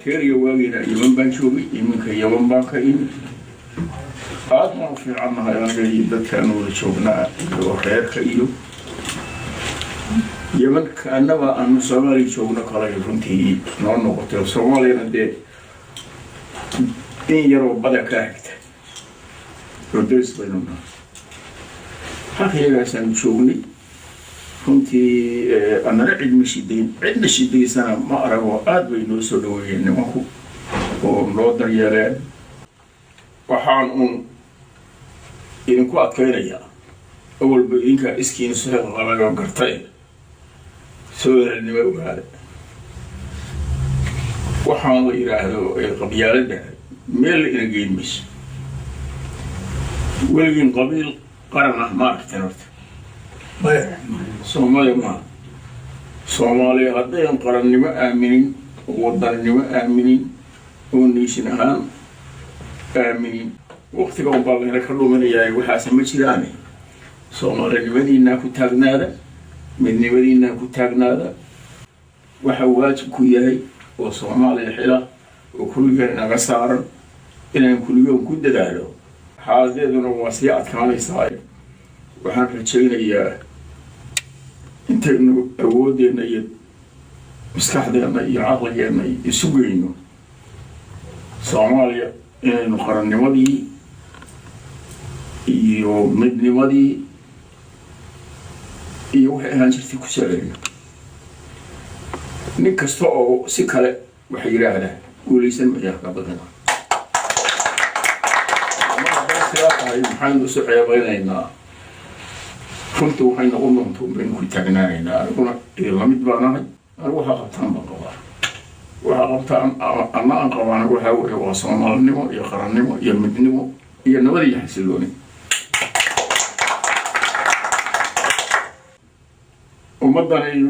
تيريا واجينا يمن بنشوفي يمن كيمن بانكين ما في عنا يعني جيدة كانوا يشوفنا وخير كيلو يمن كأنما أن سومالي يشوفنا كلا يفنتي نون نقطة سومالي ندي إن يرو بدأ كاكت ردرس بيننا حقيقة سنشوفني كنتي أنا عيد مشيدين عيد مشيدين سنة ما أرى وقاد بينو سلوي نمكو ونودر يرين وحان إنكو أتكيريا أول بإنك إسكين سهل غلق وقرطين سوير النمو هذا وحان غيره القبيالة ميل إنجين مش ولكن قبيل قرنه ما اكتنرت Soomaaliya haddayan qarannimo aaminin wadannimo aaminin oo nation ahaan aaminin waqtiga un baa layna ka dhuminayaa waxaase ma jiraane soomaalinimadiinaa ku taagnaada midnimadiinaa ku taagnaada waxa waajib ku yahay oo Soomaaliya xila oo kulligan inaga saaran inaan kulligan ku dadaalo xaaladeeduna waa sii adkaanaysaa waxaan rajaynayaa intaynu awoodeenna iyo maskaxdeenna iyo caqligeenna isu geyno Soomaaliya inaynu qarannimadii iyo midnimadii iyo waxay ahaan jirtay ku salayno nin kasta oo si kale waxa yidhaahdaa guulaysan mayaa ka badan maxaynu isu ceebeynaynaa runtii waxay noqon doonto baynu ku taagnaanaynaa aniguna lamid baanahay anigu waxaa qabtaan baan qabaa waxaa qabtaan ama aan qabaan waxaa weeye waa Soomaalinimo iyo qarannimo iyo midnimo iyo nabad iyo xasilooni ummadani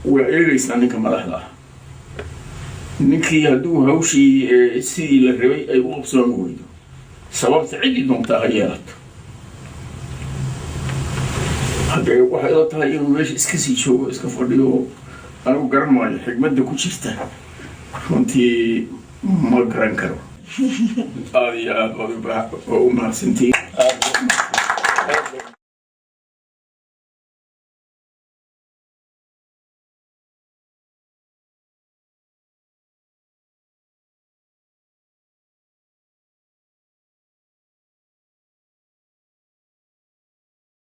waa eegaysaa ninka madaxda ah ninkii hadduu hawshii sidii la rabay ay u qabsoomi weydo sababta cidii doontaa ha yeelato haddee waxay ila tahay inuu meesha iska sii joogo iska fadhiyo anigu garan maayo xigmadda ku jirta runtii ma garan karo aad iyo aad baad u mahadsantihiin